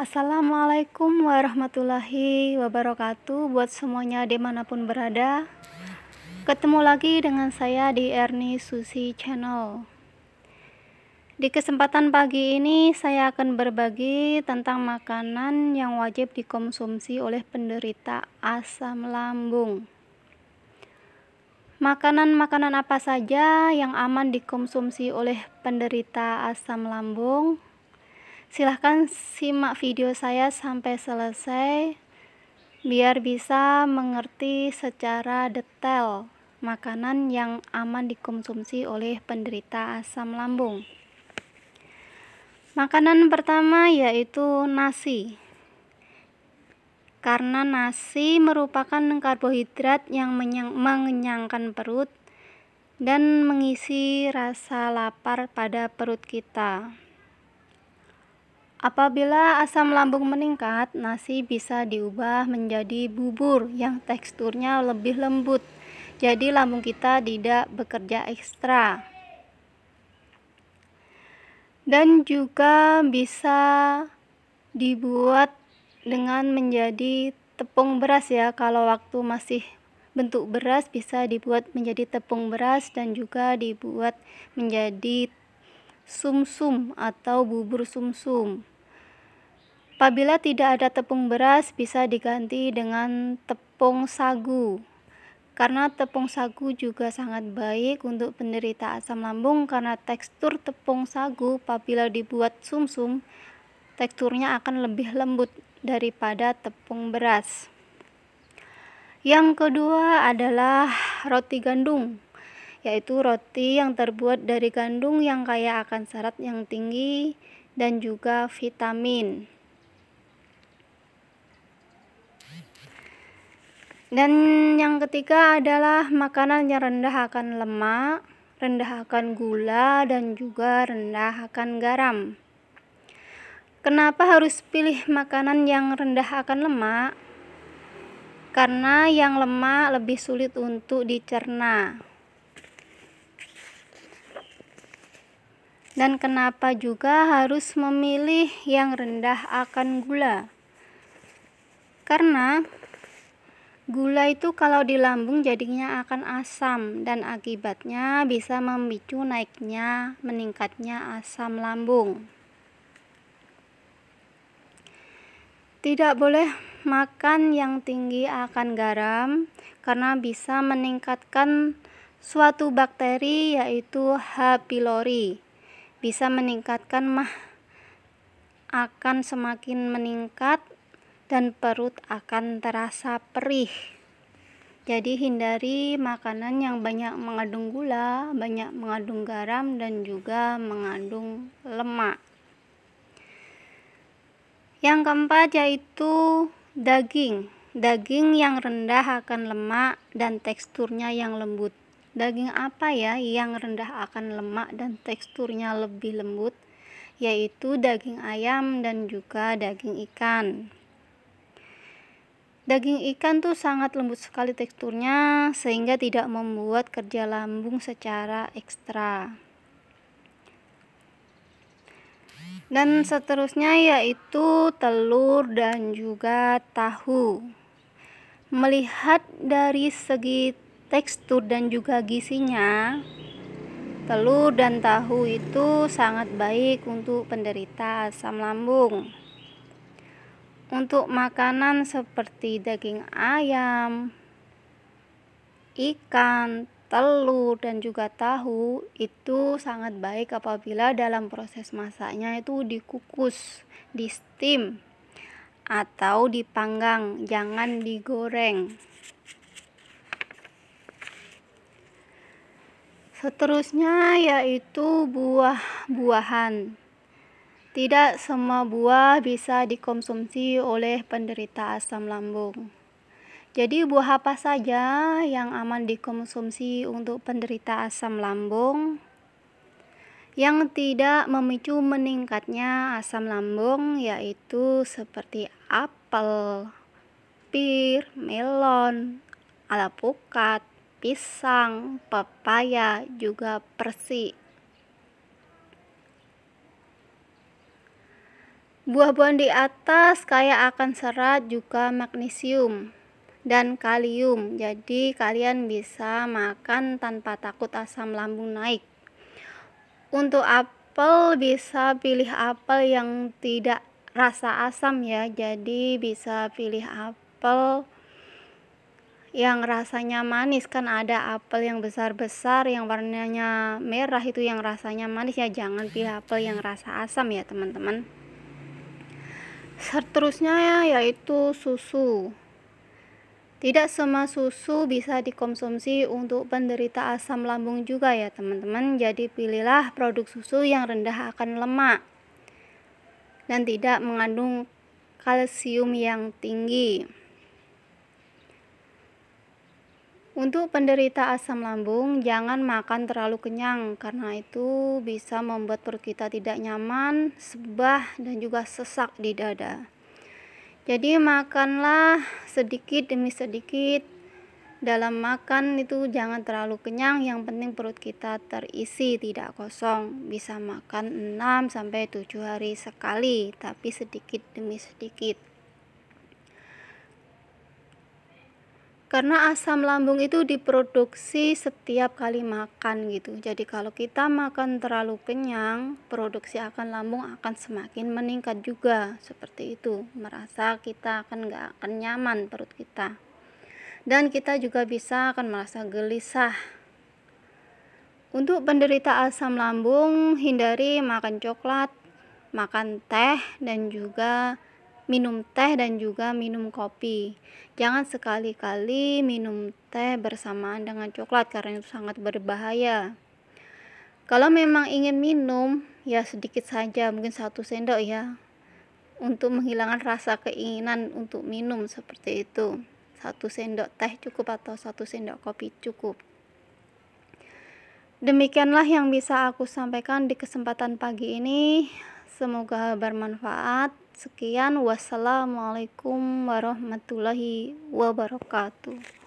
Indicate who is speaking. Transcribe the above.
Speaker 1: Assalamualaikum warahmatullahi wabarakatuh buat semuanya dimanapun berada. Ketemu lagi dengan saya di Erni Susi Channel. Di kesempatan pagi ini saya akan berbagi tentang makanan yang wajib dikonsumsi oleh penderita asam lambung. Makanan-makanan apa saja yang aman dikonsumsi oleh penderita asam lambung? Silahkan simak video saya sampai selesai biar bisa mengerti secara detail makanan yang aman dikonsumsi oleh penderita asam lambung. Makanan pertama yaitu nasi. Karena nasi merupakan karbohidrat yang mengenyangkan perut dan mengisi rasa lapar pada perut kita. Apabila asam lambung meningkat, nasi bisa diubah menjadi bubur yang teksturnya lebih lembut. Jadi lambung kita tidak bekerja ekstra. Dan juga bisa dibuat dengan menjadi tepung beras ya. Kalau waktu masih bentuk beras bisa dibuat menjadi tepung beras dan juga dibuat menjadi sumsum atau bubur sumsum. Apabila tidak ada tepung beras, bisa diganti dengan tepung sagu. Karena tepung sagu juga sangat baik untuk penderita asam lambung karena tekstur tepung sagu apabila dibuat sumsum, teksturnya akan lebih lembut daripada tepung beras. Yang kedua adalah roti gandum, yaitu roti yang terbuat dari gandum yang kaya akan serat yang tinggi dan juga vitamin. Dan yang ketiga adalah makanan yang rendah akan lemak, rendah akan gula, dan juga rendah akan garam. Kenapa harus pilih makanan yang rendah akan lemak? Karena yang lemak lebih sulit untuk dicerna. Dan kenapa juga harus memilih yang rendah akan gula? Karena gula itu kalau di lambung jadinya akan asam dan akibatnya bisa memicu meningkatnya asam lambung. Tidak boleh makan yang tinggi akan garam karena bisa meningkatkan suatu bakteri yaitu H. pylori. Bisa meningkatkan akan semakin meningkat dan perut akan terasa perih. Jadi hindari makanan yang banyak mengandung gula, banyak mengandung garam, dan juga mengandung lemak. Yang keempat yaitu daging. Daging yang rendah akan lemak dan teksturnya yang lembut. Daging apa ya yang rendah akan lemak dan teksturnya lebih lembut? Yaitu daging ayam dan juga daging ikan. Daging ikan tuh sangat lembut sekali teksturnya sehingga tidak membuat kerja lambung secara ekstra. Dan seterusnya yaitu telur dan juga tahu. Melihat dari segi tekstur dan juga gizinya, telur dan tahu itu sangat baik untuk penderita asam lambung. Untuk makanan seperti daging ayam, ikan, telur, dan juga tahu itu sangat baik apabila dalam proses masaknya itu dikukus, di steam, atau dipanggang, jangan digoreng. Seterusnya yaitu buah-buahan. Tidak semua buah bisa dikonsumsi oleh penderita asam lambung. Jadi buah apa saja yang aman dikonsumsi untuk penderita asam lambung? Yang tidak memicu meningkatnya asam lambung yaitu seperti apel, pir, melon, alpukat, pisang, pepaya, juga persik. Buah-buahan di atas kaya akan serat juga magnesium dan kalium. Jadi kalian bisa makan tanpa takut asam lambung naik. Untuk apel, bisa pilih apel yang tidak rasa asam ya. Jadi bisa pilih apel yang rasanya manis, kan ada apel yang besar-besar yang warnanya merah itu yang rasanya manis ya. Jangan pilih apel yang rasa asam ya teman-teman. Seterusnya yaitu susu. Tidak semua susu bisa dikonsumsi untuk penderita asam lambung juga ya teman-teman. Jadi pilihlah produk susu yang rendah akan lemak dan tidak mengandung kalsium yang tinggi. Untuk penderita asam lambung, jangan makan terlalu kenyang karena itu bisa membuat perut kita tidak nyaman, sebah, dan juga sesak di dada. Jadi makanlah sedikit demi sedikit. Dalam makan itu jangan terlalu kenyang, yang penting perut kita terisi, tidak kosong. Bisa makan 6-7 hari sekali, tapi sedikit demi sedikit. Karena asam lambung itu diproduksi setiap kali makan gitu. Jadi kalau kita makan terlalu kenyang, produksi asam lambung akan semakin meningkat juga. Seperti itu, merasa kita nggak akan nyaman perut kita. Dan kita juga bisa akan merasa gelisah. Untuk penderita asam lambung, hindari makan coklat, makan teh, dan juga minum teh dan juga minum kopi. Jangan sekali-kali minum teh bersamaan dengan coklat karena itu sangat berbahaya. Kalau memang ingin minum, ya sedikit saja, mungkin 1 sendok ya, untuk menghilangkan rasa keinginan untuk minum seperti itu. 1 sendok teh cukup atau 1 sendok kopi cukup. Demikianlah yang bisa aku sampaikan di kesempatan pagi ini. Semoga bermanfaat. Sekian, wassalamualaikum warahmatullahi wabarakatuh.